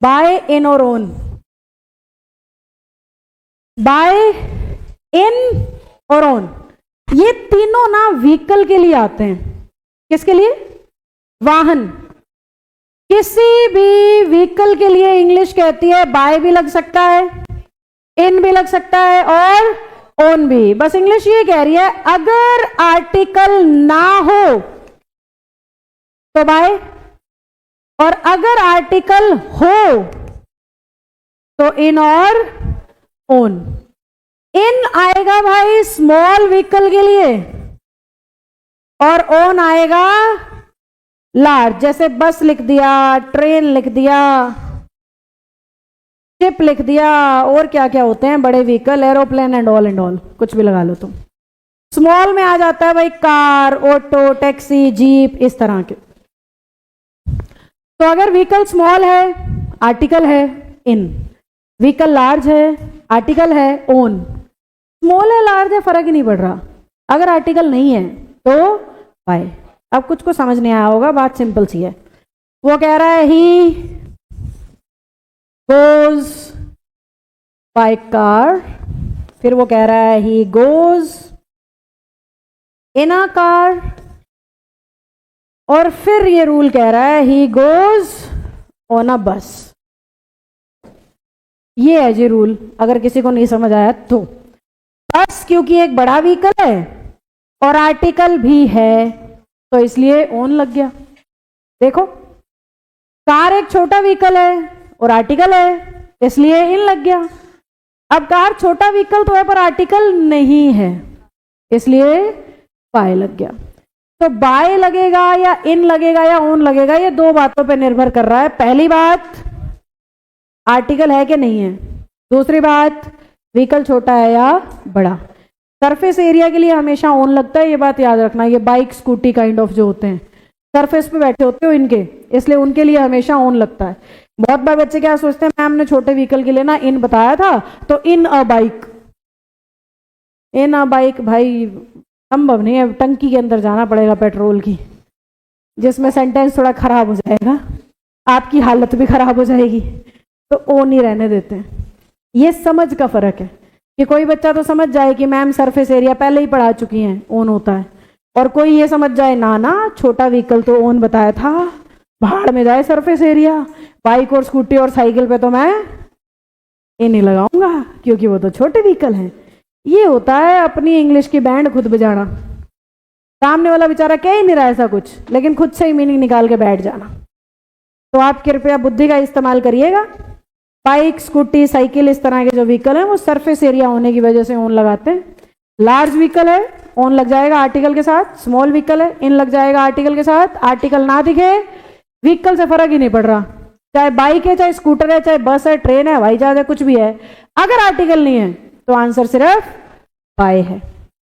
Bye, इन और own. Bye, इन और own, ये तीनों ना व्हीकल के लिए आते हैं। किसके लिए? वाहन। किसी भी व्हीकल के लिए इंग्लिश कहती है बाय भी लग सकता है, इन भी लग सकता है और ओन भी। बस इंग्लिश ये कह रही है अगर आर्टिकल ना हो तो बाय, और अगर आर्टिकल हो तो इन और ओन। इन आएगा भाई स्मॉल व्हीकल के लिए और ओन आएगा लार्ज, जैसे बस लिख दिया, ट्रेन लिख दिया, शिप लिख दिया, और क्या क्या होते हैं बड़े व्हीकल, एरोप्लेन एंड ऑल, कुछ भी लगा लो तुम। स्मॉल में आ जाता है भाई कार, ऑटो, टैक्सी, जीप, इस तरह के। तो अगर व्हीकल स्मॉल है आर्टिकल है इन, व्हीकल लार्ज है आर्टिकल है ओन। स्मॉल है लार्ज है फर्क ही नहीं पड़ रहा, अगर आर्टिकल नहीं है तो बाय। अब कुछ को समझ नहीं आया होगा, बात सिंपल सी है। वो कह रहा है ही गोज बाय कार, फिर वो कह रहा है he goes in a car, और फिर ये रूल कह रहा है ही गोज ऑन अ बस। ये है जी रूल, अगर किसी को नहीं समझ आया तो। बस क्योंकि एक बड़ा व्हीकल है और आर्टिकल भी है तो इसलिए ओन लग गया। देखो, कार एक छोटा व्हीकल है और आर्टिकल है इसलिए इन लग गया। अब कार छोटा व्हीकल तो है पर आर्टिकल नहीं है इसलिए बाय लग गया। तो बाय लगेगा या इन लगेगा या ओन लगेगा, ये दो बातों पे निर्भर कर रहा है। पहली बात, आर्टिकल है कि नहीं है। दूसरी बात, व्हीकल छोटा है या बड़ा। सरफेस एरिया के लिए हमेशा ऑन लगता है, ये बात याद रखना। ये बाइक, स्कूटी काइंड ऑफ जो होते हैं, सरफेस पे बैठे होते हो इनके, इसलिए उनके लिए हमेशा ऑन लगता है। बहुत बार बच्चे क्या सोचते हैं, मैम ने छोटे व्हीकल के लिए ना इन बताया था तो इन अ बाइक। इन अ बाइक भाई संभव नहीं है, टंकी के अंदर जाना पड़ेगा पेट्रोल की, जिसमें सेंटेंस थोड़ा खराब हो जाएगा, आपकी हालत भी खराब हो जाएगी, तो ओन ही रहने देते हैं। ये समझ का फर्क है कि कोई बच्चा तो समझ जाए कि मैम सरफेस एरिया पहले ही पढ़ा चुकी हैं ओन होता है, और कोई ये समझ जाए ना ना छोटा व्हीकल तो ओन बताया था, भाड़ में जाए सरफेस एरिया, बाइक और स्कूटी और साइकिल पे तो मैं इन ही लगाऊंगा क्योंकि वो तो छोटे व्हीकल हैं। ये होता है अपनी इंग्लिश की बैंड खुद बजाना। सामने वाला बेचारा कह ही नहीं रहा ऐसा कुछ, लेकिन खुद से ही मीनिंग निकाल के बैठ जाना। तो आप कृपया बुद्धि का इस्तेमाल करिएगा। बाइक, स्कूटी, साइकिल, इस तरह के जो व्हीकल हैं वो सरफेस एरिया होने की वजह से ओन लगाते हैं। लार्ज व्हीकल है ओन लग जाएगा आर्टिकल के साथ, स्मॉल व्हीकल है इन लग जाएगा आर्टिकल के साथ। आर्टिकल ना दिखे, व्हीकल से फर्क ही नहीं पड़ रहा, चाहे बाइक है, चाहे स्कूटर है, चाहे बस है, ट्रेन है, हवाई जहाज है, कुछ भी है, अगर आर्टिकल नहीं है तो आंसर सिर्फ बाय है।